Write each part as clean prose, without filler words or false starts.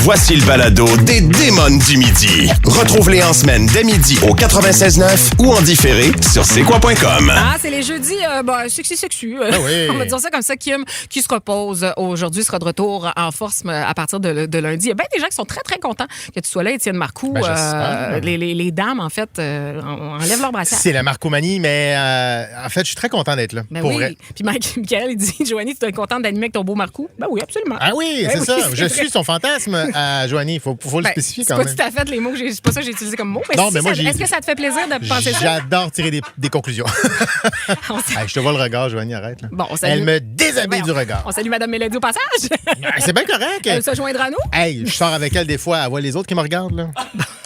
Voici le balado des Démons du Midi. Retrouve-les en semaine dès midi au 96.9 ou en différé sur c'est-quoi.com. Ah, c'est les jeudis sexy. Ah oui. On va dire ça comme ça. Kim, qui se repose aujourd'hui, sera de retour en force à partir de lundi. Il y a bien des gens qui sont très, très contents que tu sois là, Étienne Marcoux. Ben, j'espère. Les dames, en fait, enlèvent leur brassière. C'est la marcomanie, mais en fait, je suis très content d'être là. Ben pour oui. vrai. Puis Michael, il dit, Joanie, tu dois être contente d'animer avec ton beau Marcoux? Ben oui, absolument. Ah oui, Ben c'est oui, ça. c'est Je vrai. suis son fantasme à Joanie. Il faut le spécifier quand même. C'est pas tout à fait les mots que c'est pas ça que j'ai utilisé comme mot. Mais Non, si mais moi, est-ce que ça te fait plaisir de penser ça? J'adore tirer des conclusions. Hey, je te vois le regard, Joanie, arrête. Là. Bon, on salue. Elle me déshabille du regard. On salue Mme Mélodie au passage. C'est bien correct. Elle se joindra à nous. Hey, je sors avec elle des fois. Elle voit les autres qui me regardent. Là.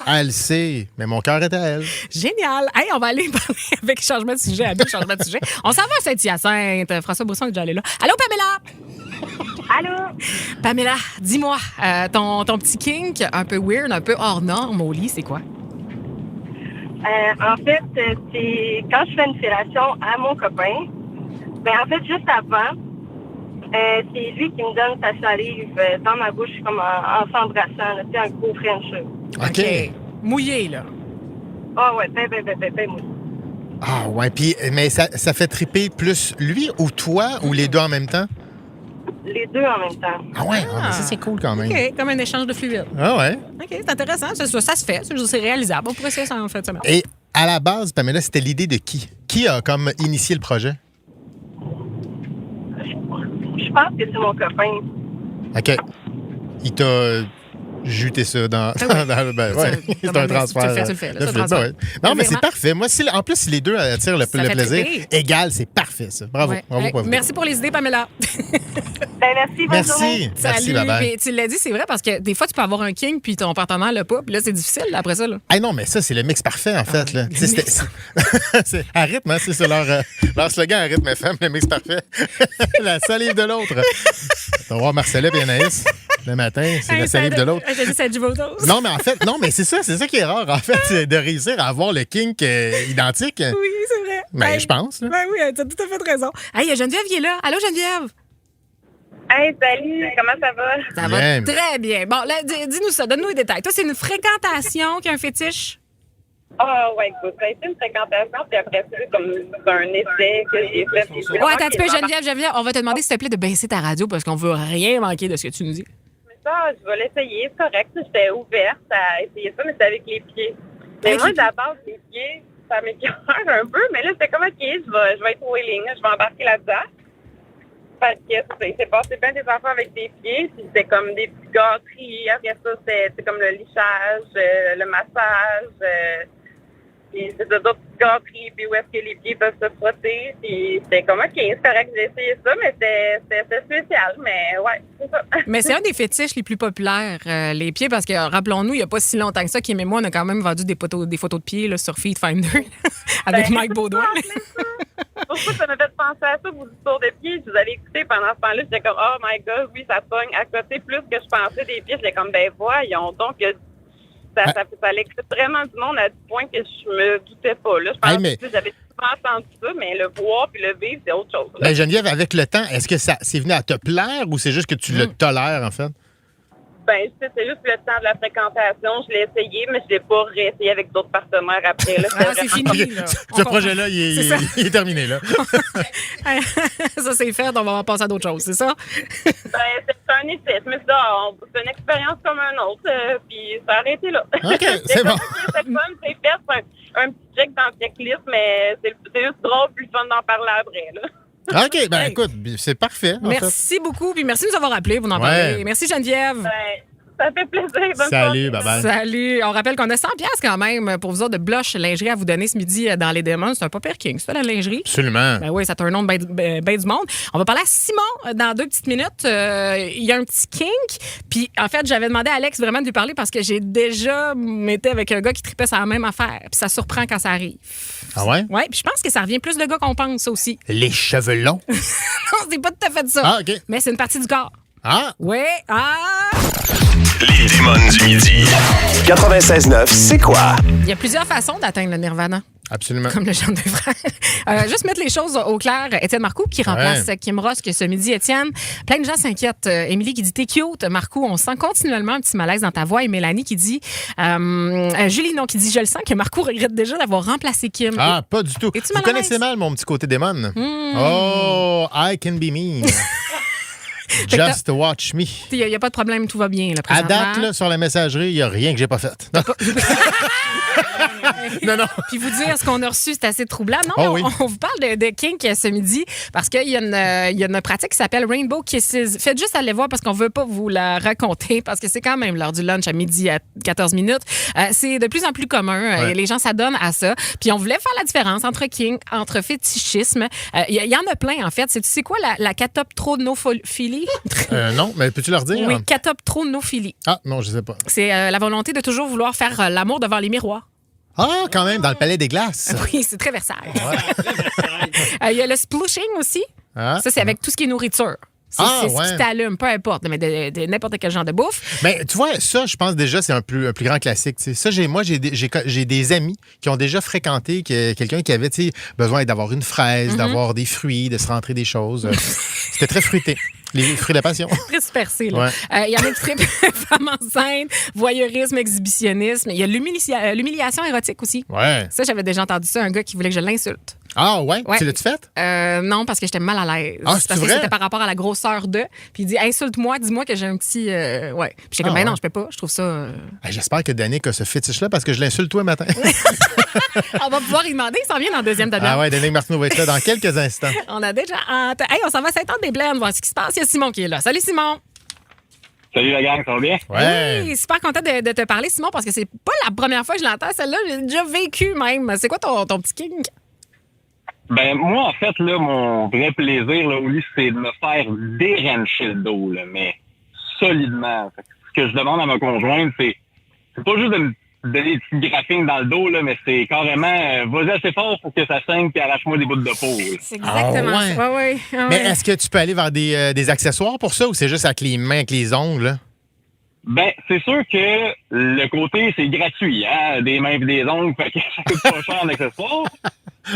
Elle sait, mais mon cœur est à elle. Génial. Hey, on va aller parler avec changement de sujet, avec changement de sujet. On s'en va à Saint-Hyacinthe. François Brisson est déjà allé là. Allô, Pamela? Allô? Pamela, dis-moi, ton petit kink un peu weird, un peu hors norme au lit, c'est quoi? En fait, c'est quand je fais une fellation à mon copain, ben en fait, juste avant, c'est lui qui me donne sa salive dans ma bouche comme en s'embrassant. C'est un gros French. OK. Mouillé, là. Ah ouais, ben mouillé. Ah ouais, puis mais ça fait triper plus lui ou toi ou les deux en même temps? Les deux en même temps. Ah ouais, mais ça c'est cool quand même. OK, comme un échange de fluide. Ah ouais. OK, c'est intéressant. Ça se fait. C'est réalisable. On pourrait essayer ça en fin de semaine. Et à la base, Pamela, c'était l'idée de qui? Qui a comme initié le projet? Je pense que c'est mon copain. OK. Il t'a juté ça dans... ben, ouais. C'est un transfert. Tu le fais, là, de c'est un fluide. transfert. Ben ouais. Non, mais c'est Vraiment. parfait. Moi, en plus, si les deux attirent le Ça fait plaisir triper. égal, c'est parfait, ça. Bravo. Ouais. Bravo, Hey, bravo. merci pour les idées, Pamela. Ben merci, bonne journée. Merci, bye-bye. Mais tu l'as dit, c'est vrai, parce que des fois, tu peux avoir un king puis ton partenaire l'a pas. Puis là, c'est difficile après ça. Là. Ah non, mais ça, c'est le mix parfait, en fait. Là. C'est à rythme, hein? C'est leur slogan à rythme FM, le mix parfait. La salive de l'autre. Tu vas voir Marcella et Anaïs le matin, c'est la salive de l'autre. Je te dis, c'est du Votos. Non, mais en fait, c'est ça qui est rare, en fait, c'est de réussir à avoir le kink identique. Oui, c'est vrai. Ben, Hey, je pense. Là. Ben oui, tu as tout à fait raison. Hey, Geneviève qui est là. Allô, Geneviève? Hey, salut, comment ça va? Ça Bien. va très bien. Bon, là, dis-nous ça, donne-nous les détails. Toi, c'est une fréquentation qui a un fétiche? Ah ouais, écoute, ça a été une fréquentation, puis après ça, comme un essai que j'ai fait. Ouais, attends un petit peu, Geneviève, on va te demander, s'il te plaît, de baisser ta radio parce qu'on veut rien manquer de ce que tu nous dis. Ça, je vais l'essayer, c'est correct. J'étais ouverte à essayer ça, mais c'était avec les pieds. Mais Avec moi, les pieds? d'abord, les pieds, ça m'écœure un peu, mais là, c'était comme, OK, je vais être willing, je vais embarquer là-dedans. Parce que c'est passé bien des enfants avec des pieds, puis c'était comme des petites gâteries. Après ça, c'est comme le lichage, le massage, puis c'est d'autres petites gâteries, puis où est-ce que les pieds peuvent se frotter. Puis c'était comme, OK, c'est correct, j'ai essayé ça, mais c'était spécial. Mais ouais, c'est ça. Mais c'est un des fétiches les plus populaires, les pieds, parce que, rappelons-nous, il n'y a pas si longtemps que ça, Kim et moi, on a quand même vendu des photos de pieds là, sur Feedfinder avec Mike Baudouin. C'est pour ça que ça m'a fait penser à ça, vos histoires de pieds. Je vous avais écouté pendant ce temps-là. J'étais comme, oh my God, oui, ça pogne à côté plus que je pensais des pieds. J'étais comme, ben voyons donc, ça l'excite vraiment du monde à du point que je me doutais pas. Là. Je pense que j'avais souvent entendu ça, mais le voir puis le vivre, c'est autre chose. Là. Ben, Geneviève, avec le temps, est-ce que c'est venu à te plaire ou c'est juste que tu le tolères, en fait? Ben, c'est juste le temps de la fréquentation. Je l'ai essayé, mais je l'ai pas réessayé avec d'autres partenaires après. Là. Ah, c'est fini, là. Ce projet-là, il est terminé, là. Ça, c'est fait, on va passer à d'autres choses, c'est ça? Ben, c'est un essai. Mais c'est une expérience comme un autre, puis ça a arrêté là. OK, c'est bon. C'est fun, c'est fait, c'est un petit check dans le checklist, mais c'est juste drôle, plus fun d'en parler après, là. OK, ben écoute, c'est parfait. En Merci fait. beaucoup, puis merci de nous avoir appelés, vous en Ouais. parlez. Merci Geneviève. Ben, ça fait plaisir. Bonne Salut, soirée. bye-bye. Salut. On rappelle qu'on a 100$ quand même pour vous autres de blush lingerie à vous donner ce midi dans les Démons. C'est un pas pire king, c'est la lingerie. Absolument. Ben oui, ça t'a un nom de ben du monde. On va parler à Simon dans 2 petites minutes. Il y a un petit kink. Puis en fait, j'avais demandé à Alex vraiment de lui parler parce que j'ai déjà été avec un gars qui tripait sur la même affaire. Puis ça surprend quand ça arrive. Ah ouais? Oui, puis je pense que ça revient plus de gars qu'on pense ça aussi. Les cheveux longs. Non, c'est pas tout à fait ça. Ah, OK. Mais c'est une partie du corps. Ah! Oui, Les Démons du Midi. 96.9, c'est quoi? Il y a plusieurs façons d'atteindre le nirvana. Absolument. Comme le genre de frère. Juste mettre les choses au clair. Étienne Marcoux qui remplace Kim Ross que ce midi. Étienne, plein de gens s'inquiètent. Émilie qui dit t'es cute. Marcoux, on sent continuellement un petit malaise dans ta voix. Et Mélanie qui dit Julie, non, qui dit je le sens que Marcoux regrette déjà d'avoir remplacé Kim. Ah, pas du tout. Es-tu Vous mal à connaissez l'aise? mal mon petit côté démon. Oh, I can be mean. Just watch me. Il n'y a pas de problème, tout va bien. Là, À présentement. date, là, sur la messagerie, il n'y a rien que j'ai pas fait. Non. Puis vous dire ce qu'on a reçu, c'est assez troublant. Non, Oh mais oui. on vous parle de kink ce midi parce qu'il y a une pratique qui s'appelle Rainbow Kisses. Faites juste aller voir parce qu'on veut pas vous la raconter parce que c'est quand même l'heure du lunch à midi à 14 minutes. C'est de plus en plus commun. Ouais. Les gens s'adonnent à ça. Puis on voulait faire la différence entre kink, entre fétichisme. Il y en a plein, en fait. Tu sais quoi, la catoptronophilie? Non, mais peux-tu leur dire? Oui, catoptronophilie. Ah, non, je sais pas. C'est la volonté de toujours vouloir faire l'amour devant les miroirs. Ah, quand même, dans le Palais des Glaces. Oui, c'est très Versailles. Il y a le splushing aussi. Ah. Ça, c'est avec tout ce qui est nourriture. C'est ce ouais. qui t'allume, peu importe, mais de n'importe quel genre de bouffe. Mais tu vois, ça, je pense déjà, c'est un plus grand classique. Tu sais. Ça, j'ai des amis qui ont déjà fréquenté quelqu'un qui avait tu sais, besoin d'avoir une fraise, d'avoir des fruits, de se rentrer des choses. C'était très fruité. Les fruits de la passion. Très dispersé. Là. Ouais. Il y en a qui trippent femme enceinte, voyeurisme, exhibitionnisme. Il y a l'humiliation érotique aussi. Ouais. Ça, j'avais déjà entendu ça, un gars qui voulait que je l'insulte. Ah, ouais? Ouais. Tu l'as-tu fait? Non, parce que j'étais mal à l'aise. Ah, c'est parce que vrai? c'était par rapport à la grosseur de. Puis il dit insulte-moi, dis-moi que j'ai un petit. Ouais. Puis j'étais comme, ben non, je peux pas. Je trouve ça. J'espère que Danick a ce fétiche-là parce que je l'insulte toi matin. On va pouvoir y demander. Il s'en vient dans le deuxième demi-heure. Ah ouais, Danick Martineau va être là dans quelques instants. On a déjà hâte. Hey, on s'en va à Saint-Anne-des-Plaines voir ce qui se passe. Il y a Simon qui est là. Salut, Simon. Salut la gang, ça va bien? Ouais. Oui, super content de te parler, Simon, parce que c'est pas la première fois que je l'entends. Celle-là, j'ai déjà vécu même. C'est quoi ton petit kink? Ben, moi, en fait, là, mon vrai plaisir, là, au lit, c'est de me faire dérancher le dos, là, mais solidement. Fait que ce que je demande à ma conjointe, c'est pas juste de me donner des petites graphines dans le dos, là, mais c'est carrément, vas-y assez fort pour que ça saigne puis arrache-moi des bouts de peau. Là. C'est exactement Ah ouais. ça. Ouais. Ah Mais ouais. est-ce que tu peux aller vers des accessoires pour ça ou c'est juste avec les mains, avec les ongles? Là? Ben, c'est sûr que le côté, c'est gratuit, hein, des mains et des ongles, fait que ça coûte pas cher en accessoires.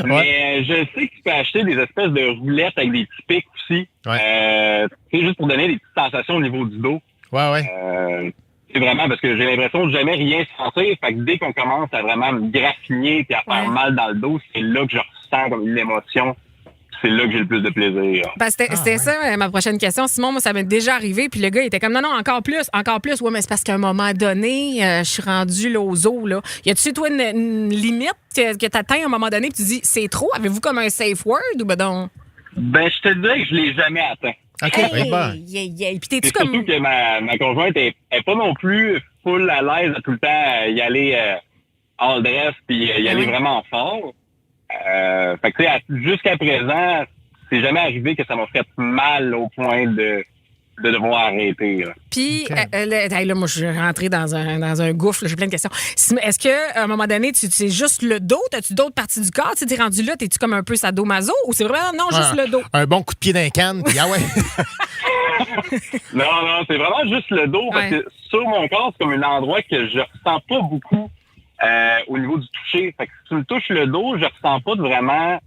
Mais je sais que tu peux acheter des espèces de roulettes avec des petits pics aussi. Ouais. Tu sais, juste pour donner des petites sensations au niveau du dos. Ouais. C'est vraiment parce que j'ai l'impression de jamais rien sentir. Fait que dès qu'on commence à vraiment me graffiner et à faire mal dans le dos, c'est là que je ressens comme une émotion. C'est là que j'ai le plus de plaisir. Ben, c'était ça, ma prochaine question. Simon, moi, ça m'est déjà arrivé. Puis le gars, il était comme, non, encore plus. Ouais, mais c'est parce qu'à un moment donné, je suis rendu là, aux os. Là. Y a-tu, toi, une limite que tu atteins à un moment donné et tu dis, c'est trop? Avez-vous comme un safe word ou ben donc? Ben, je te dirais que je l'ai jamais atteint. OK, Hey, bon. Puis t'es-tu C'est comme. surtout que ma conjointe est pas non plus full à l'aise à tout le temps y aller all dress puis y aller vraiment fort. Fait que tu sais, jusqu'à présent, c'est jamais arrivé que ça m'a fait mal au point de devoir arrêter. Là. Puis, là, moi, je suis rentrée dans un gouffre. J'ai plein de questions. Est-ce qu'à un moment donné, c'est juste le dos? As-tu d'autres parties du corps? Tu es rendu là, t'es-tu comme un peu sadomaso? Ou c'est vraiment, non, juste le dos? Un bon coup de pied d'un canne, puis ah ouais. Non, c'est vraiment juste le dos. Parce que sur mon corps, c'est comme un endroit que je ressens pas beaucoup au niveau du toucher. Fait que si tu me touches le dos, je ressens pas vraiment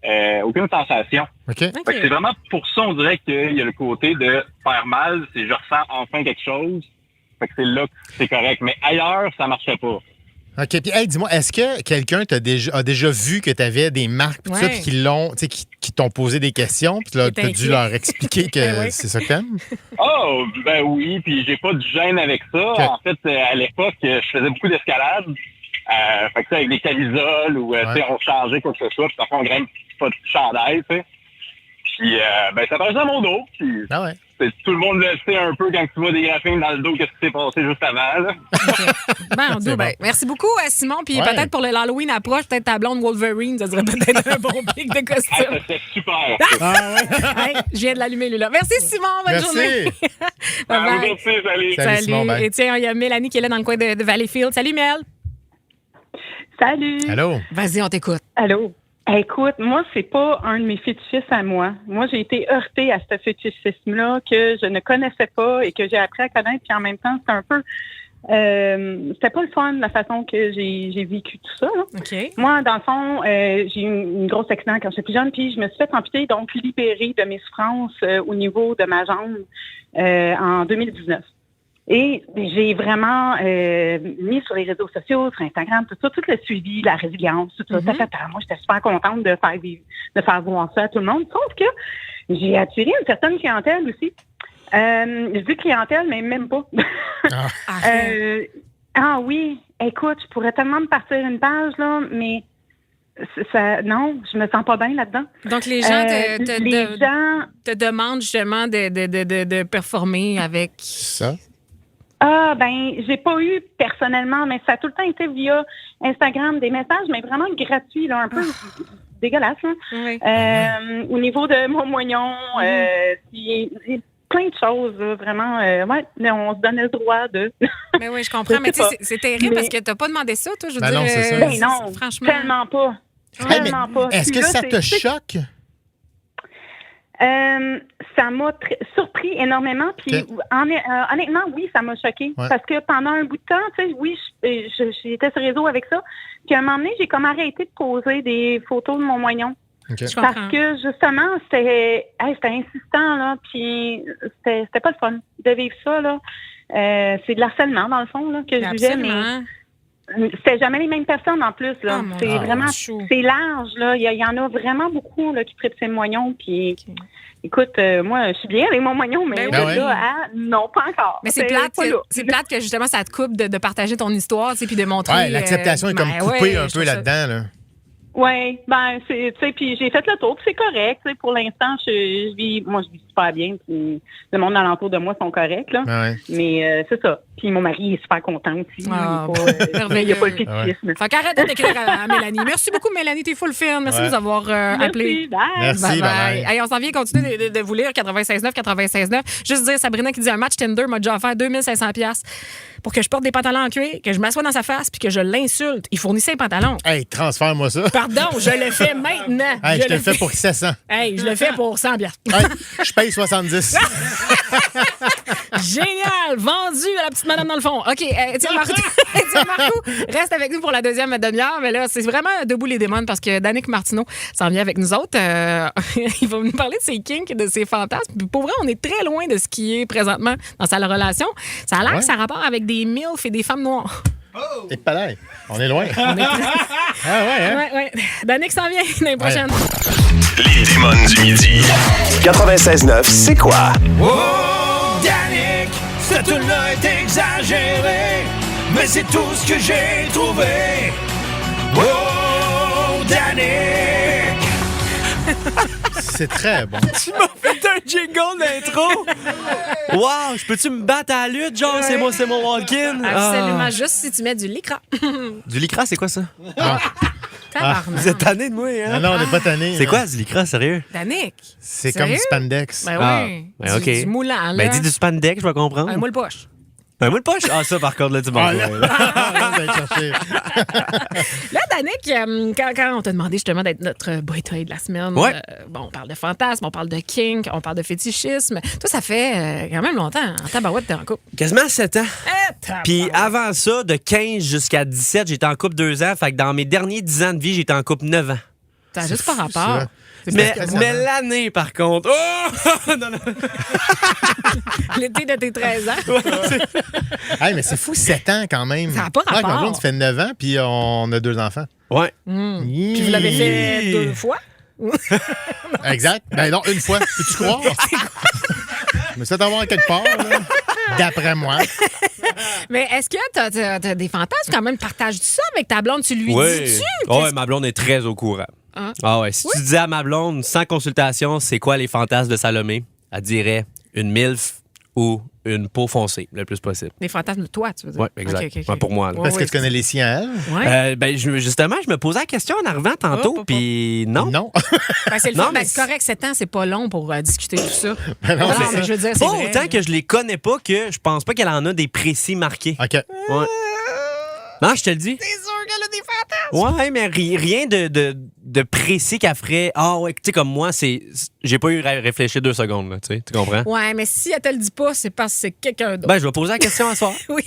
aucune sensation. OK. Fait que c'est vraiment pour ça, on dirait qu'il y a le côté de faire mal, c'est je ressens enfin quelque chose. Fait que c'est là que c'est correct. Mais ailleurs, ça marchait pas. OK. Puis, hey, dis-moi, est-ce que quelqu'un a déjà vu que tu avais des marques, pis tout ça, puis qui t'ont posé des questions, puis là, tu as dû leur expliquer que c'est ça que t'aimes? Oh, ben oui, puis j'ai pas de gêne avec ça. Okay. En fait, à l'époque, je faisais beaucoup d'escalade. Fait que ça, avec des camisoles ou tu sais, on changeait quoi que ce soit, puis parfois on graine pas de chandail, tu sais. Puis ben ça passe dans mon dos. Puis ah ouais. tout le monde le sait un peu quand tu vois des graphines dans le dos, qu'est-ce qui s'est passé juste avant. Là. Okay. Ben, merci beaucoup, Simon. Puis peut-être pour l'Halloween approche, peut-être ta blonde Wolverine, ça serait peut-être un bon pic de costume. Ça serait super. Hey, je viens de l'allumer, lui, là. Merci, Simon. Bonne journée. Bye-bye. Salut. Salut, Simon, bye. Et tiens, il y a Mélanie qui est là dans le coin de Valleyfield. Salut, Mel. Salut. Allô? Vas-y, on t'écoute. Allô. Écoute, moi, c'est pas un de mes fétichismes à moi. Moi, j'ai été heurtée à ce fétichisme-là que je ne connaissais pas et que j'ai appris à connaître. Puis en même temps, c'était un peu... c'était pas le fun, la façon que j'ai vécu tout ça. Là. OK. Moi, dans le fond, j'ai eu une grosse accident quand j'étais plus jeune, puis je me suis fait amputer, donc libérée de mes souffrances au niveau de ma jambe en 2019. Et j'ai vraiment mis sur les réseaux sociaux, sur Instagram, tout ça, tout le suivi, la résilience, tout ça. Moi, j'étais super contente de faire voir ça à tout le monde. Sauf que j'ai attiré une certaine clientèle aussi. Je dis clientèle, mais même pas. Oui, écoute, je pourrais tellement me partir une page, là, mais non, je me sens pas bien là-dedans. Donc, les gens te demandent justement de performer avec... Ça? J'ai pas eu personnellement, mais ça a tout le temps été via Instagram, des messages, mais vraiment gratuits, là, un peu dégueulasse. Là. Oui. Au niveau de mon moignon, plein de choses, là, vraiment. On se donnait le droit de... Mais oui, je comprends. Mais tu sais, c'est terrible parce que t'as pas demandé ça, toi. Je veux dire, non, c'est ça. Non, franchement. tellement pas. Tellement pas. Est-ce que Puis là, ça te choque? Ça m'a surpris énormément. Puis honnêtement, oui, ça m'a choqué. Ouais. Parce que pendant un bout de temps, tu sais, oui, j'étais sur réseau avec ça. Puis à un moment donné, j'ai comme arrêté de poser des photos de mon moignon. Okay. Je comprends. Parce que justement, c'était insistant, là. Puis c'était pas le fun de vivre ça, là. C'est de l'harcèlement, dans le fond, là, que je vivais, mais c'était jamais les mêmes personnes en plus, là. C'est vraiment, c'est large, là. Il y en a vraiment beaucoup, là, qui traitent ces moignons. Puis, écoute, moi, je suis bien avec mon moignon, mais non, pas encore. Mais c'est plate que justement, ça te coupe de partager ton histoire, tu sais, puis de montrer. Ouais, l'acceptation est comme coupée un peu là-dedans, là. Oui, tu sais, puis j'ai fait le tour, puis c'est correct, tu sais, pour l'instant, je vis super bien, puis le monde alentour de moi sont corrects, là. Ouais. Mais c'est ça. Puis mon mari est super content aussi. Il n'y a pas le fétichisme. Fait qu'arrête d'écrire à Mélanie. Merci beaucoup, Mélanie, t'es full fine. Merci de nous avoir appelé. Merci, bye. Hey, on s'en vient continuer de vous lire 96.9. Juste dire, Sabrina qui dit un match Tinder m'a déjà offert 2500$ pour que je porte des pantalons en cuir, que je m'assoie dans sa face puis que je l'insulte. Il fournissait un pantalon. Hey, transfère-moi ça. Pardon, je le fais maintenant. Hey, je te le fais pour 700. Hey, je le fais pour 100$. Hey, je paye 70. Génial! Vendu à la petite madame dans le fond. OK, Étienne Marcoux reste avec nous pour la deuxième demi-heure. Mais là, c'est vraiment debout les démons parce que Danick Martineau s'en vient avec nous autres. Il va nous parler de ses kinks, de ses fantasmes. Puis pour vrai, on est très loin de ce qui est présentement dans sa relation. Ça a l'air que ça a rapport avec des MILF et des femmes noires. Et palais, on est loin. Ouais. Danick s'en vient l'année prochaine. Les démons du midi. 96.9, c'est quoi? Oh, Danick, cette tune-là est exagérée, mais c'est tout ce que j'ai trouvé. Oh, Danick! C'est très bon. Tu m'as fait un jingle d'intro. Wow, je peux-tu me battre à la lutte, genre, c'est mon walk-in? Absolument, juste si tu mets du lycra. Du lycra, c'est quoi ça? Tabarnak. Vous êtes tanné de moi, hein? Non, on n'est pas tanné. C'est quoi du lycra, sérieux? Danick. C'est Sérieux? comme du spandex. Ben oui. Ben, OK. Du moulant, là. Ben, dis du spandex, je vais comprendre. Un moule poche. Un moule poche? Ah, ça, par contre, là, tu m'en Là, Danick, quand on t'a demandé justement d'être notre boy toy de la semaine, on parle de fantasme, on parle de kink, on parle de fétichisme. Toi, ça fait quand même longtemps. En tabarouette, t'es en couple. Quasiment 7 ans. Puis avant ça, de 15 jusqu'à 17, j'étais en couple 2 ans. Fait que dans mes derniers 10 ans de vie, j'étais en couple 9 ans. T'as juste pas rapport. ça. Mais l'année, par contre. Oh! Non. L'été de tes 13 ans. Hey, mais c'est fou, 7 ans quand même. Ça n'a pas rapport. Avec mon blonde, ça fait 9 ans, puis on a 2 enfants. Ouais. Puis vous l'avez fait 2 fois? Exact. Ben non, une fois. Peux-tu croire? Mais ça t'avoir quelque part, là. D'après moi. Mais est-ce que t'as des fantasmes quand même? Partages-tu ça avec ta blonde? Tu lui dis-tu? Ouais, ma blonde est très au courant. Hein? Ah ouais, si tu disais à ma blonde, sans consultation, c'est quoi les fantasmes de Salomé, elle dirait une MILF ou une peau foncée, le plus possible. Des fantasmes de toi, tu veux dire? Oui, exact. Okay. Ouais, pour moi. Là. Parce que tu connais les siens, elle? Ouais. Justement, je me posais la question en arrivant tantôt, puis non. Non. Ben, c'est le Non, fun. mais Ben, c'est correct, 7 ans, c'est pas long pour discuter tout ça. Ben non, mais je veux dire, c'est Pas vrai. autant que je les connais pas que je pense pas qu'elle en a des précis marqués. OK. Ouais. Non, je te le dis. C'est sûr qu'elle a des fantasmes. Ouais, mais rien de précis qu'elle ferait. Ah ouais, tu sais, comme moi, j'ai pas eu à réfléchir 2 secondes, là, tu comprends? Ouais, mais si elle te le dit pas, c'est parce que c'est quelqu'un d'autre. Ben, je vais poser la question à soir. Oui,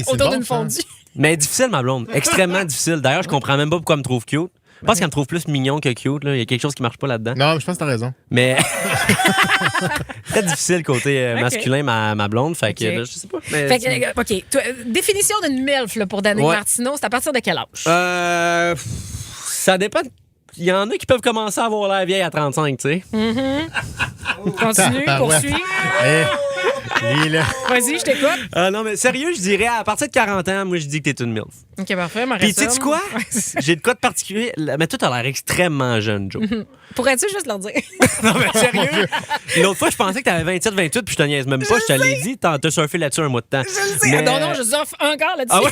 c'est Autour bon, d'une ça. fondue. Mais difficile, ma blonde. Extrêmement difficile. D'ailleurs, je comprends même pas pourquoi elle me trouve cute. Je pense qu'elle me trouve plus mignon que cute. Là. Il y a quelque chose qui marche pas là-dedans. Non, mais je pense que t'as raison. Mais très difficile côté Ok. masculin, ma blonde. Fait que Ok. là, je sais pas. Mais Fait que, OK. Toi, définition d'une MILF là, pour Danick Ouais. Martineau, c'est à partir de quel âge? Ça dépend. Il y en a qui peuvent commencer à avoir l'air vieille à 35, tu sais. Continue, Tabarouette. poursuis. Lui, là. Vas-y, je t'écoute. Non, mais sérieux, je dirais à partir de 40 ans, moi, je dis que t'es une MILF. OK, parfait. Puis, tu sais quoi? J'ai de quoi de particulier. Mais toi, t'as l'air extrêmement jeune, Joe. Pourrais-tu juste leur dire? Non, mais sérieux? L'autre fois, je pensais que t'avais 27, 28, puis je te niaise même pas. Je te l'ai dit, t'as surfé là-dessus un mois de temps. Mais- Non, je surfe encore là-dessus. Ah ouais?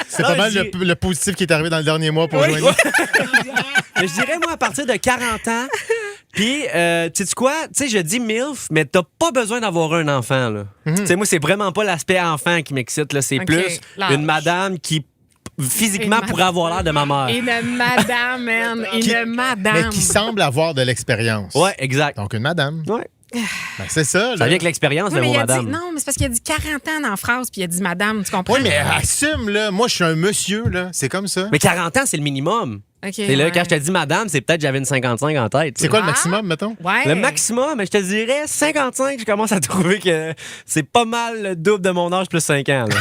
C'est Non, pas mal j'ai- le positif qui est arrivé dans le dernier mois pour Joanie. Mais je dirais, moi, à partir de 40 ans, puis, tu sais quoi? Tu sais, je dis MILF, mais t'as pas besoin d'avoir un enfant, là. Tu sais, moi, c'est vraiment pas l'aspect enfant qui m'excite, là. C'est Ok, plus l'âge. une madame qui, physiquement, Une pourrait avoir l'air de ma mère. Une madame, man. Une madame. Mais qui semble avoir de l'expérience. Ouais, exact. Donc, une madame. Ouais. Ben, c'est ça, Ça là. vient avec l'expérience, Oui, le mais mot il a dit, madame. non, mais c'est parce qu'il a dit 40 ans dans la phrase, puis il a dit madame, tu comprends? Oui, mais assume, là. Moi, je suis un monsieur, là. C'est comme ça. Mais 40 ans, c'est le minimum. OK, Et là, ouais. quand je te dis madame, c'est peut-être que j'avais une 55 en tête. C'est quoi le Ah. maximum, mettons? Ouais. Le maximum, je te dirais 55, je commence à trouver que c'est pas mal le double de mon âge plus 5 ans. Là.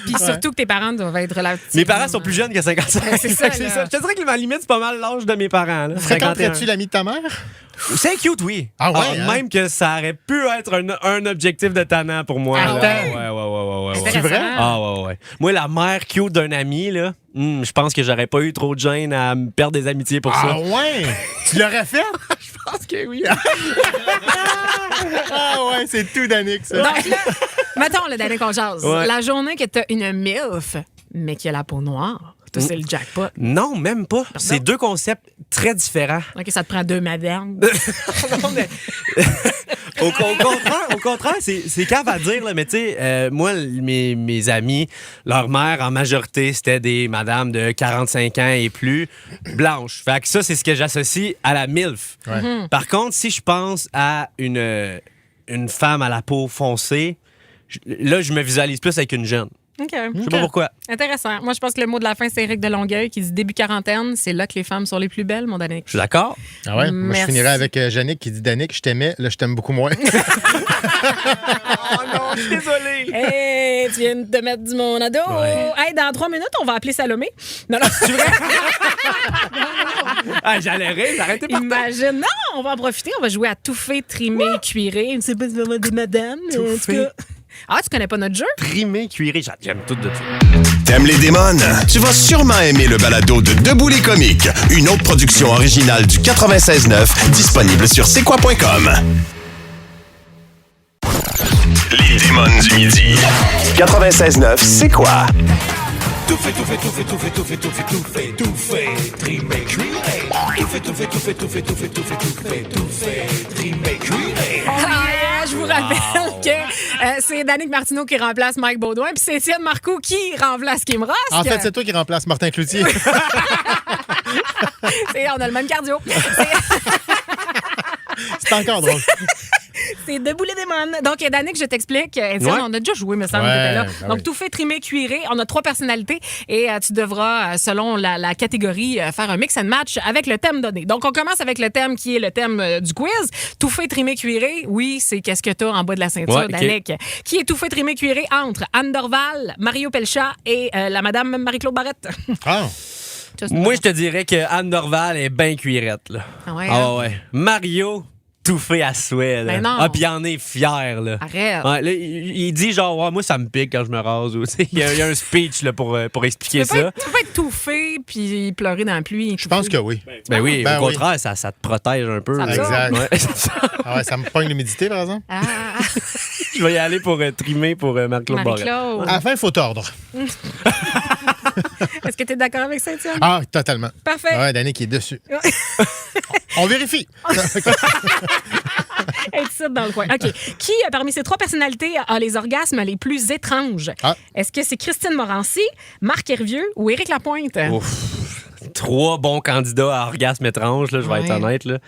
Puis surtout que tes parents doivent être relativement... Mes parents sont plus jeunes que 55. Ouais, c'est ça, là. Je te dirais que ma limite, c'est pas mal l'âge de mes parents. Là. Fréquenterais-tu l'ami de ta mère? C'est cute, oui. Ah ouais, hein? Même que ça aurait pu être un objectif de tannant pour moi. Ah là. ouais? Ouais. C'est vrai? Intéressant. Ouais. Moi, la mère cute d'un ami, là, je pense que j'aurais pas eu trop de gêne à me perdre des amitiés pour Ah ça. ouais? Tu l'aurais fait? Je pense que oui. Ah ouais, c'est tout, Danick, ça. Donc là, mettons, le dernier qu'on jase. Ouais. La journée que t'as une MILF, mais qui a la peau noire, toi, c'est le jackpot. Non, même pas. C'est 2 concepts très différents. OK, ça te prend 2 madames. Non, mais- au contraire, c'est cave à dire, là, mais tu sais, moi, mes amis, leur mère, en majorité, c'était des madames de 45 ans et plus, blanches. Fait que ça, c'est ce que j'associe à la MILF. Ouais. Par contre, si je pense à une femme à la peau foncée, là, je me visualise plus avec une jeune. OK. Je sais pas pourquoi. Intéressant. Moi, je pense que le mot de la fin, c'est Éric de Longueuil qui dit début quarantaine, c'est là que les femmes sont les plus belles, mon Danick. Je suis d'accord. Ah ouais? Moi, je Merci. finirais avec Yannick qui dit Danick, je t'aimais, là, je t'aime beaucoup moins. Oh non, je suis désolé. Hey, tu viens de te mettre du monde à dos. Ouais. Hey, dans 3 minutes, on va appeler Salomé. Non, c'est vrai. J'allais rire, j'arrêtais pas. Imagine. Non, on va en profiter. On va jouer à tout fait, trimé, cuiré. Je sais pas si c'est vraiment des madames. mais en tout fait. cas. Ah, tu connais pas notre jeu? Trimé, cuiré, j'aime tout de ça. T'aimes les démons? Tu vas sûrement aimer le balado de Debout les comiques, une autre production originale du 96.9, disponible sur c'est quoi.com. Les démons du midi. 96.9, c'est quoi? Tout fait, trimé, cuiré. Tout fait, trimé, cuiré. Ah, je vous rappelle que c'est Danick Martineau qui remplace Mike Baudouin, puis c'est Étienne Marcoux qui remplace Kim Ross. En fait, c'est toi qui remplaces Martin Cloutier. On a le même cardio. C'est encore drôle. C'est Debout les démons. Donc, Danick, je t'explique. Étienne, Ouais. on a déjà joué, me semble, Ouais, que t'étais là. ben Donc, oui. tout fait, trimé, cuiré. On a 3 personnalités et tu devras, selon la catégorie, faire un mix and match avec le thème donné. Donc, on commence avec le thème qui est le thème du quiz. Tout fait, trimé, cuiré. Oui, c'est qu'est-ce que t'as en bas de la ceinture, Ouais, ok. Danick. Qui est tout fait, trimé, cuiré entre Anne Dorval, Mario Pelchat et la madame Marie-Claude Barrette. Ah, Ça, c'est Moi, pas je te dirais que Anne Dorval est bien cuirette, là. Ah ouais, Ah hein? ouais. Mario, tout fait à souhait, là. Ben non. Ah, puis il en est fier, là. Arrête. Ouais, là, il dit genre, ouais, moi, ça me pique quand je me rase. Ou, tu sais, il y a un speech là, pour expliquer Tu peux, ça. tu peux pas être tout fait puis pleurer dans la pluie. je pense que oui. Ben oui, Ben au oui. contraire, ça te protège un peu. Ça là. Exact. Ouais. Ah ouais, ça me pogne l'humidité, par exemple. Ah, Je vais y aller pour trimer pour Marc-Claude Barrette. Marie-Claude. À la fin, il faut tordre. Est-ce que tu es d'accord avec ça, Étienne? Ah, totalement. Parfait. Ah ouais, Danick est dessus. On vérifie. Elle est ici dans le coin. OK. Qui, parmi ces trois personnalités, a les orgasmes les plus étranges? Ah. Est-ce que c'est Christine Morancy, Marc Hervieux ou Éric Lapointe? Ouf. 3 bons candidats à orgasme étrange, là, je vais être honnête. Là.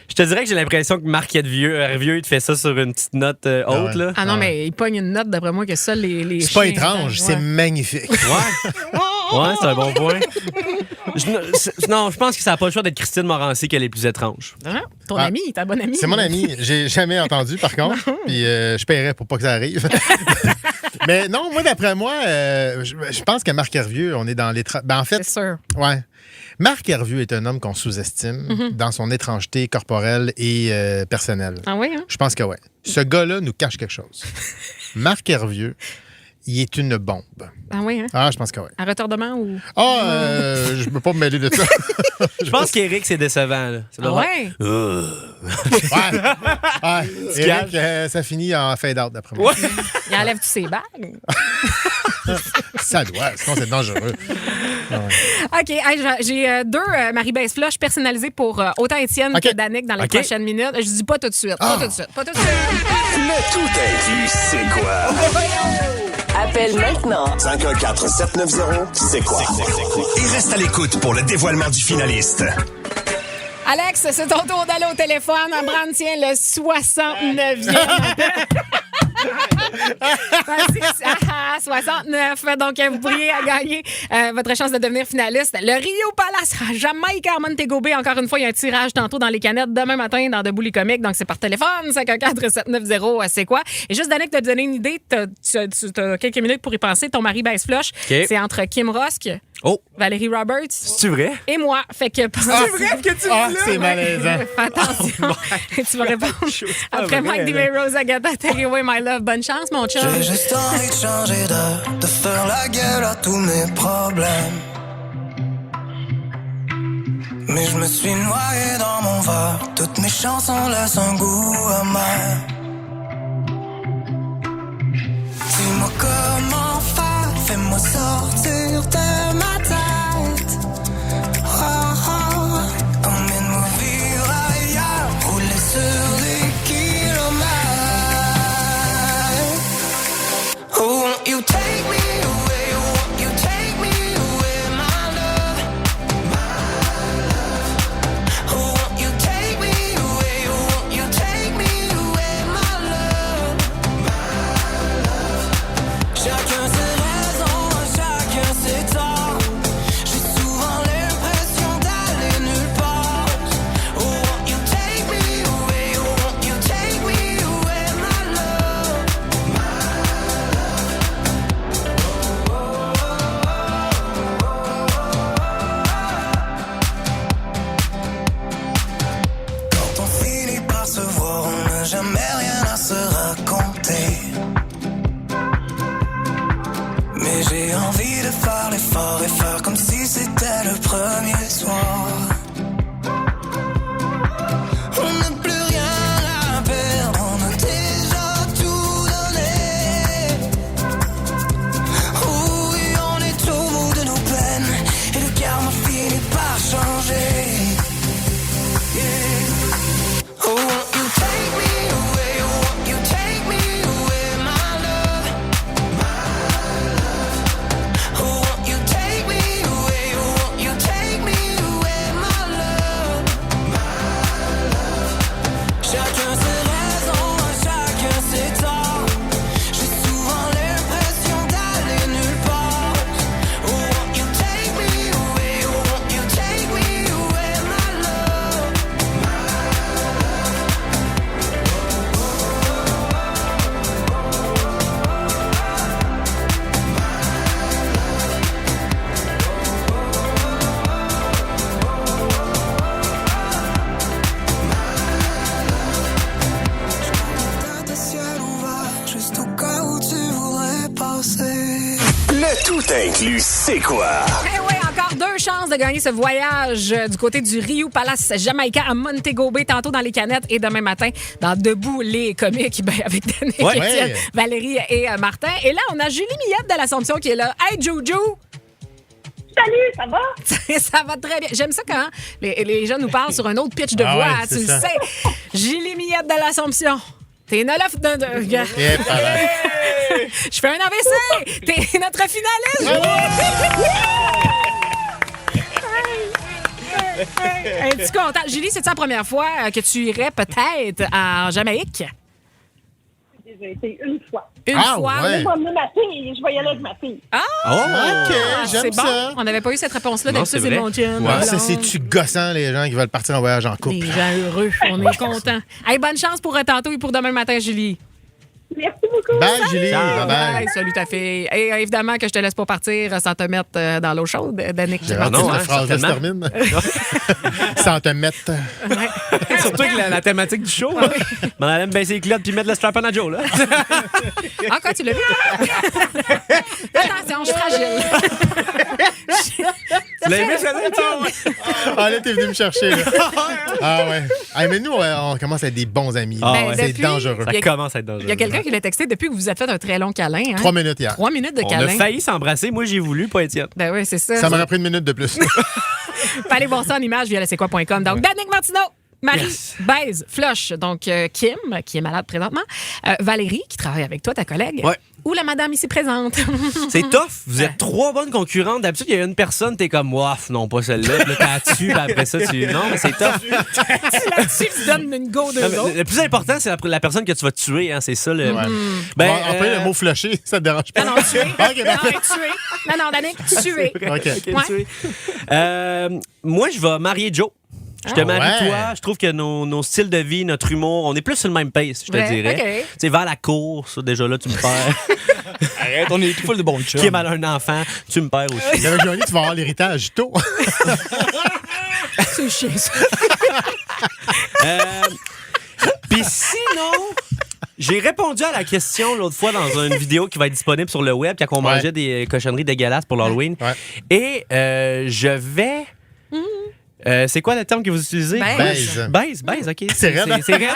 Je te dirais que j'ai l'impression que Marc Hervieux, il te fait ça sur une petite note haute. Là. Ah non, mais il pogne une note, d'après moi, que ça, les C'est pas chiens, étrange, ouais. c'est magnifique. Ouais, c'est un bon point. Non, je pense que ça n'a pas le choix d'être Christine Morancy qu'elle est plus étrange. Hein? Ton Ah. ami, ta bonne amie. C'est mon ami. J'ai jamais entendu, par contre. Puis je paierais pour pas que ça arrive. Mais non, moi, d'après moi, je pense que Marc Hervieux, on est dans les... en fait, C'est sûr. ouais. Marc Hervieux est un homme qu'on sous-estime dans son étrangeté corporelle et personnelle. Ah oui, hein? Je pense que oui. Ce gars-là nous cache quelque chose. Marc Hervieux, il est une bombe. Ah oui, hein? Ah, je pense que oui. À retardement ou... Je peux pas me mêler de ça. Je pense qu'Éric, c'est décevant. Là. Ça Ah doit- ouais? Ouais. Éric, ça finit en fade-out, d'après moi. Ouais. Il enlève tous ses bagues. Ça doit, sinon c'est dangereux. OK. Hey, j'ai 2 Marie-Besse Floche personnalisées pour autant Étienne OK. que Danick dans les OK. prochaines minutes. Je dis pas tout de suite. Pas tout de suite. Pas tout de suite. Le tout inclus, c'est quoi? Appelle maintenant. 514-790, c'est quoi? Et reste à l'écoute pour le dévoilement du finaliste. Alex, c'est ton tour d'aller au téléphone. Bran tient le 69e. Vas-y, 69. Donc, vous pourriez gagner votre chance de devenir finaliste. Le Rio Palace, Jamaïque à Montego Bay. Encore une fois, il y a un tirage tantôt dans les canettes demain matin dans Debout les comiques. Donc, c'est par téléphone. 514-790, c'est quoi? Et juste, Danick, de te donner une idée, tu as quelques minutes pour y penser. Ton mari baisse flush. OK. C'est entre Kim Rosk, Oh, Valérie Roberts c'est-tu vrai? et moi. Fait que... que tu C'est malaisant. Fais attention. Tu vas répondre après Mike DeMay, Rose Agatha, Take Away My Love. Bonne chance, mon chum. J'ai juste envie de changer de faire la gueule à tous mes problèmes. Mais je me suis noyé dans mon verre. Toutes mes chansons laissent un goût amer. Dis-moi comment faire, fais-moi sortir de ma tête. Oh, oh. Emmène-moi vivre ailleurs, rouler sur des kilomètres. Oh, won't you take me away, won't you take me away, my love, my love. Oh, won't you take me away, won't you take me away, my love, my love. Chacun ses raisons, chacun ses torts. J'ai souvent l'impression d'aller nulle part. Oh, won't you take me away, won't you take me away, my love, my Quand on finit par se voir, on n'a jamais rien à se raconter. Mais j'ai envie de faire l'effort et faire comme si c'était le premier soir. On n'a plus rien à perdre, on a déjà tout donné. Oh oui, on est au bout de nos peines et le karma finit par changer. Yeah. Oh, won't you take me away, won't you take me away, my love, my love. Oh, won't you take me away, won't you take me away, my love, my love. Chacun ses raisons, chacun ses torts. J'ai souvent l'impression d'aller nulle part. Oh, won't you take me away, won't you take me away, my love, my de ciel ouvert, juste au cas où tu voudrais passer. Le tout inclus, c'est quoi? Eh oui, encore 2 chances de gagner ce voyage du côté du Rio Palace Jamaïcain à Montego Bay, tantôt dans les canettes et demain matin dans Debout les comiques, avec Danick, Ouais. Étienne, Ouais. Valérie et Martin. Et là, on a Julie Millette de l'Assomption qui est là. Hey, Juju! Salut, ça va? Ça va très bien. J'aime ça quand les gens nous parlent sur un autre pitch de Ah voix. ouais, Tu c'est le ça. sais. Julie Millette de l'Assomption. T'es une Olaf de... Et voilà. Je fais un AVC. T'es notre finaliste. Es-tu content? Julie, c'est la première fois que tu irais peut-être en Jamaïque? J'ai été une fois. Une Ah, fois. ouais. Je vais emmener ma fille et je vais y aller avec ma fille. Ah! OK, j'aime C'est bon. ça. On n'avait pas eu cette réponse-là. Non, D'habitude, c'est c'est vrai. mon chum. Ouais, ma ça, blonde. c'est-tu gossant, les gens qui veulent partir en voyage en couple? Des gens heureux. On est contents. Hey, bonne chance pour tantôt et pour demain matin, Julie. Merci beaucoup. Bye, Julie. Bye-bye. Hey, salut ta fille. Et évidemment que je te laisse pas partir sans te mettre dans l'eau chaude, Danick. J'ai hâte que non, cette hein, phrase-là se certainement. termine. Sans te mettre. Surtout avec la thématique du show. Hein. On allait me baisser les culottes puis mettre le strap-on à Joe. Là. Encore, tu l'as vu? Attention, je suis fragile. Tu l'as aimé, ça? Ah, là, t'es venu me chercher. Là. Ah, ouais. Ah, mais nous, on commence à être des bons amis. Ah, Ben, ouais. C'est depuis- dangereux. Ça commence à être dangereux. Il y a quelqu'un qui l'a texté depuis que vous êtes fait un très long câlin. Hein? 3 minutes hier. 3 minutes de On a câlin. failli s'embrasser. Moi, j'ai voulu, pas Étienne. Ben oui, c'est ça. Ça m'aurait pris une minute de plus. Faut aller voir ça en image via lesquoi.com. Donc, Danick Martineau, Marie, Yes. baise, flush. Donc, Kim, qui est malade présentement. Valérie, qui travaille avec toi, ta collègue. Ouais. Ou la madame ici présente. C'est tough. Vous êtes 3 bonnes concurrentes. D'habitude, il y a une personne, t'es comme, waf, non, pas celle-là. Puis là, t'as dessus, puis après ça, tu. Non, mais c'est tough. Là-dessus, tu donnes une go de Non, mais autres. le plus important, c'est la personne que tu vas tuer. Hein, c'est ça le. Ouais. Ben, Bon, après, le mot flusher, ça te dérange pas? Non, non, tuer. OK, parfait. Non, tuer. Non, Danick, tuer. OK. Ouais. tuer. Moi, je vais marier Joe. Je te Ah marie ouais. toi. Je trouve que nos styles de vie, notre humour, on est plus sur le même pace, je te Ouais, dirais. OK. Tu sais, vers la course, déjà là, tu me perds. Arrête, on est tout full de bons chums. Qui est mal un enfant, tu me perds aussi. Mais avec Johnny, tu vas avoir l'héritage tôt. C'est chiant, ça. Puis sinon, j'ai répondu à la question l'autre fois dans une vidéo qui va être disponible sur le web quand on Ouais. mangeait des cochonneries dégueulasses pour l'Halloween. Ouais. Et je vais... c'est quoi le terme que vous utilisez? Baise. Baise, OK. C'est raide, hein? C'est raide.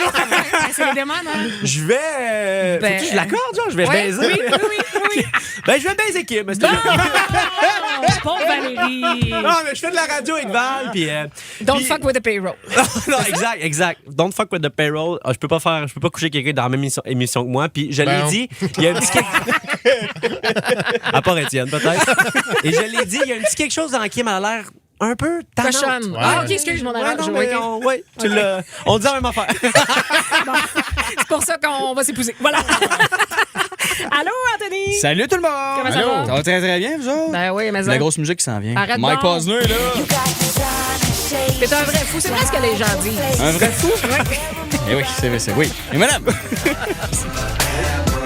C'est les demandes, hein? Je vais... Ben, Faut-tu que je l'accorde, genre? Je vais Oui, baiser. oui. Ben, je vais baiser Kim. Oh, pauvre Valérie. Non, mais je fais de la radio avec Val, puis... Don't puis- fuck with the payroll. non, exact. Don't fuck with the payroll. Je peux pas coucher quelqu'un dans la même émission que moi. Puis je l'ai Ben. dit, il y a un petit à part Étienne, peut-être. Et je l'ai dit, il y a un petit quelque chose dans Kim a l'air un peu tannante. Cochonne. Ouais. Ah, OK, excuse, mon Ouais, erreur. non, Je mais vois. tu l'as. On dit la même affaire. C'est pour ça qu'on va s'épouser. Voilà. Allô, Anthony? Salut tout le monde! Comment ça va? Ça va très très bien, vous autres? Ben oui, mais La grosse musique qui s'en vient. Arrête Mike donc. Posner, là. T'es un vrai fou. C'est vrai ce que les gens disent. Un vrai fou? Eh oui, c'est vrai, c'est oui. Et madame?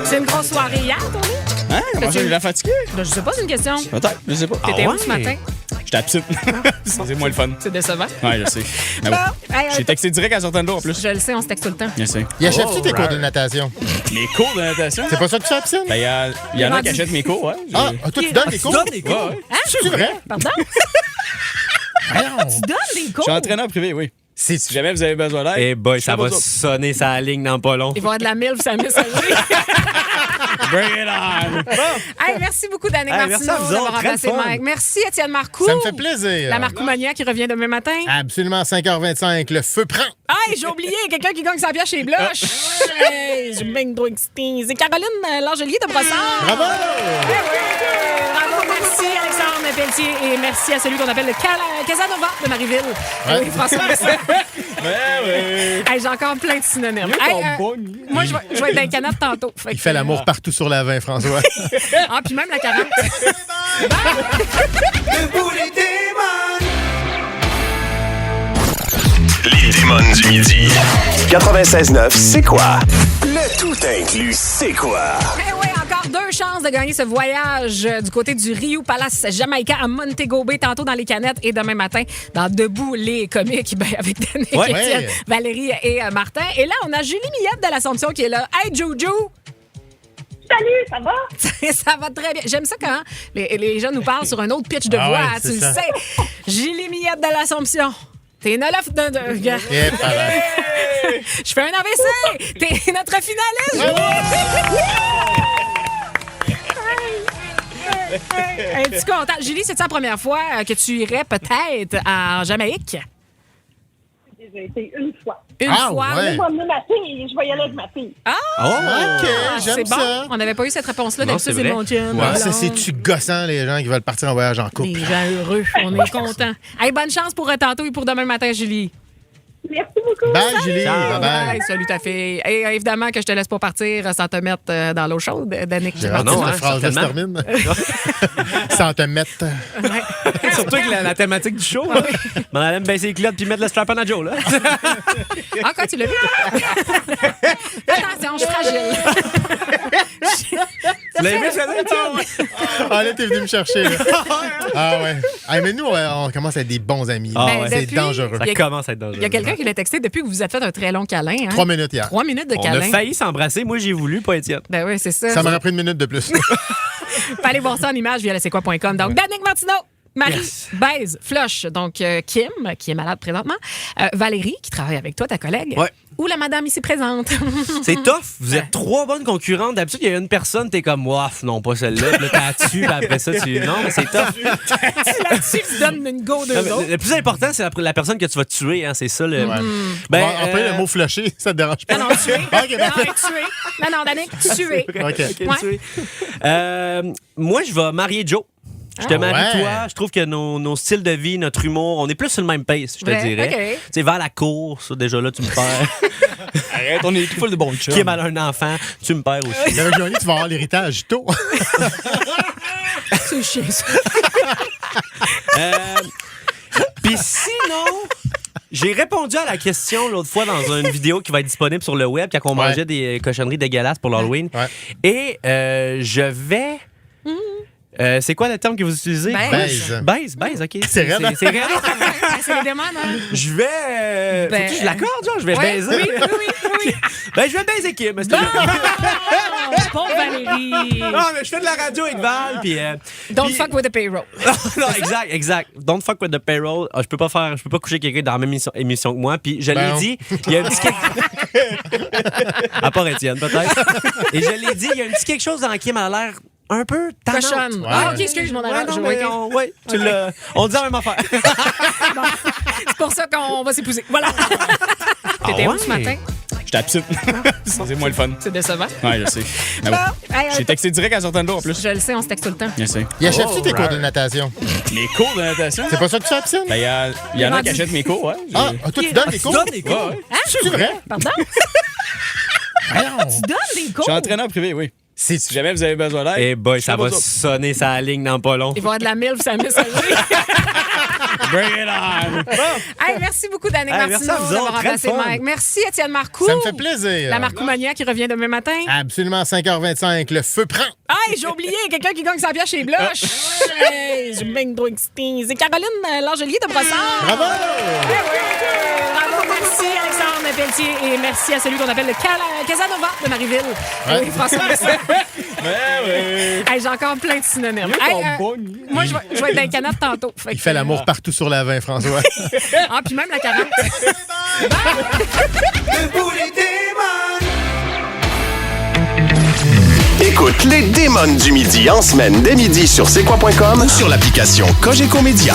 C'est une grosse soirée hier, Tony? Hein? Comment ça, il est fatigué? Ben, je sais pas, c'est une question. Peut-être, je sais pas. T'étais Ah où ouais? ce matin? J'étais absent. C'est moins le fun. C'est décevant. Ouais, je sais. Mais Bon, bon. hey, J'ai texté direct à certaines jours en plus. je le sais, on se texte tout le temps. Je sais. Il achète-tu tes cours de natation? Mes cours de natation? C'est pas ça que tu fais à la piscine? Ben, il y en a qui rendu- achètent mes cours, ouais. Ah, toi, tu donnes des cours? donnes des cours? Ouais, ouais. C'est vrai? Pardon? Voyons. Tu donnes des Je cours? suis entraîneur privé, oui. C'est Si jamais vous avez besoin d'aide. Eh boy, ça je fais va pas ça. sonner sa ligne dans pas long. Il va y avoir de la mille, ça messagerie. Bring it on! Hey, merci beaucoup, Danick Hey, merci Martineau, à vous d'avoir autres, très remplacé le fun. Mike. Merci, Étienne Marcoux. Ça me fait plaisir. La Marcoumania qui revient demain matin. Absolument, 5h25, le feu prend. Hey, j'ai oublié, quelqu'un qui gagne 100 pièces chez Blush. Hey, j'ai bien trop excité. C'est Caroline Langelier de Brossard. Bravo! Bravo, merci Alexandre Pelletier et merci à celui qu'on appelle le Casanova de Marieville. Oui, François. Hey, j'ai encore plein de synonymes. Hey, moi, je vais être dans les canettes tantôt. Il fait l'amour partout sur la 20, François. Ah, puis même la 40. Les démons du midi. 96.9, c'est quoi? Le tout inclus, c'est quoi? Eh oui, encore 2 chances de gagner ce voyage du côté du Rio Palace Jamaïcain à Montego Bay, tantôt dans les canettes et demain matin dans Debout les comiques, ben, avec Danick, Ouais. Étienne, Valérie et Martin. Et là, on a Julie Millette de l'Assomption qui est là. Hey, Jojo! Salut, ça va? Ça va très bien. J'aime ça quand les gens nous parlent sur un autre pitch de Ah voix. ouais, Tu c'est le ça. sais. Julie Millette de l'Assomption. T'es une Olaf de... Et voilà. Je fais un AVC. T'es notre finaliste. Un petit contact. Julie, c'est la première fois que tu irais peut-être en Jamaïque? J'ai été une fois. Une fois. Je vais emmener ma fille, je vais y aller avec ma fille. Ah! OK, j'aime c'est bon. ça. On n'avait pas eu cette réponse-là. Non, D'habitude, c'est c'est vrai. mon chum. Ouais, ça, c'est-tu gossant, les gens qui veulent partir en voyage en couple? Les gens heureux. On est contents. Hey, bonne chance pour tantôt et pour demain matin, Julie. Merci beaucoup. Bye, Julie. Bye-bye. Hey, salut ta fille. Et évidemment que je te laisse pas partir sans te mettre dans l'eau chaude, Danick. J'ai raté non, cette phrase-là se certainement. termine. Sans te mettre. Surtout avec la thématique du show. Hein. On allait me baisser les culottes puis mettre le strap-on à Joe. Là. Ah, quoi, tu l'as vu? Attention, je suis fragile. Tu l'as aimé, celle-là, Étienne? Ah, là, t'es venu me chercher. Là. Ah, ouais. Ah, mais nous, on commence à être des bons amis. Ah, Ben, ouais. C'est depuis- dangereux. Ça commence à être dangereux. Il y a quelqu'un qui l'a texté depuis que vous vous êtes fait un très long câlin. Hein? 3 minutes hier. 3 minutes de On a câlin. failli s'embrasser. Moi, j'ai voulu, pas Étienne. Ben oui, c'est ça. Ça m'aurait pris une minute de plus. Faut aller voir ça en image via lesecquoi.com. Donc, Danick Martineau, Marie, Yes. baise, flush. Donc, Kim, qui est malade présentement. Valérie, qui travaille avec toi, ta collègue. Ouais. Ou la madame ici présente. C'est tough. Vous êtes 3 bonnes concurrentes. D'habitude, il y a une personne, t'es comme, waf, non, pas celle-là. Puis là, t'as dessus, puis après ça, tu. Non, mais c'est tough. Là-dessus, tu donnes une go de Non, mais autres. le plus important, c'est la personne que tu vas tuer. Hein, c'est ça. Le... Ouais. Ben, On peut le mot flusher, ça te dérange pas? Non, non, tuer. OK, Non, parfait. tuer. Non, Danick, tuer. OK. Ok, tuer. Moi, je vais marier Joe. Je te marie ouais. toi. Je trouve que nos styles de vie, notre humour, on est plus sur le même pace, je te Ouais, dirais. ok. Tu sais, vers la course, déjà là, tu me perds. Arrête, on est tout full de bons chums. Kim a un enfant, tu me perds aussi. Avec Johnny, tu vas avoir l'héritage tôt. C'est chiant, ça. Puis sinon, j'ai répondu à la question l'autre fois dans une vidéo qui va être disponible sur le web quand on Ouais. mangeait des cochonneries dégueulasses pour l'Halloween. Ouais. Et je vais... c'est quoi le terme que vous utilisez? Baise. Baise, OK. C'est raide, hein? C'est raide. C'est les demandes, hein? Je vais... Ben, Faut-tu que je l'accorde, genre? Je vais ouais, baiser. oui. Ben, je vais baiser Kim. Oh, pauvre Valérie. Non, mais je fais de la radio avec Val, puis... Don't puis- fuck with the payroll. non, exact. Don't fuck with the payroll. Je peux pas coucher quelqu'un dans la même émission que moi. Puis je l'ai Ben, dit, il y a un petit à part Étienne, peut-être. Et je l'ai dit, il y a un petit quelque chose dans Kim a l'air un peu tannante. Cochonne. Ouais. Ah, OK, excuse mon Ouais, erreur. non, Je mais vois, OK. tu l'as. On dit la même affaire. C'est pour ça qu'on va s'épouser. Voilà. T'étais Ah où ouais? ce matin? J'étais absent. C'est moins le fun. C'est décevant. Ouais, je sais. Mais Bon, bon. hey, J'ai texté direct à sortant de l'eau en plus. Je le sais, on se texte tout le temps. Je sais. Il achète-tu tes cours de natation? Mes cours de natation? C'est pas ça que tu fais, piscine? Ben, il y en a qui achètent mes cours, ouais. Ah, toi, tu donnes des cours? donnes des cours? Ouais, ouais. C'est vrai? Pardon? Voyons. Tu donnes des Je cours? suis entraîneur privé, oui. C'est Si jamais vous avez besoin d'aide. Eh boy, je ça fais va pas sonner sa ligne dans pas long. Il va y avoir de la mille, ça messagerie. Bring it on! Hey, merci beaucoup, Danick Hey, merci Martineau, à vous d'avoir autres, très remplacé le fun. Mike. Merci, Étienne Marcoux. Ça me fait plaisir. La Marcoumania qui revient demain matin. Absolument, 5h25, le feu prend. Hey, j'ai oublié, quelqu'un qui gagne 100 piastres chez Blush. Hey, j'ai bien trop excitée. C'est Caroline Langelier de Brossard. Bravo! Eh oui, bravo, merci Alexandre Pelletier et merci à celui qu'on appelle le Casanova de Marieville. Ouais. Oui, François. Hey, j'ai encore plein de synonymes. Hey, moi, je vais être dans les canettes tantôt. Il fait l'amour partout sur la 20, François. Ah, puis même la 40. Écoute les démons du midi en semaine dès midi sur c'est quoi.com ou sur l'application Cogeco Média.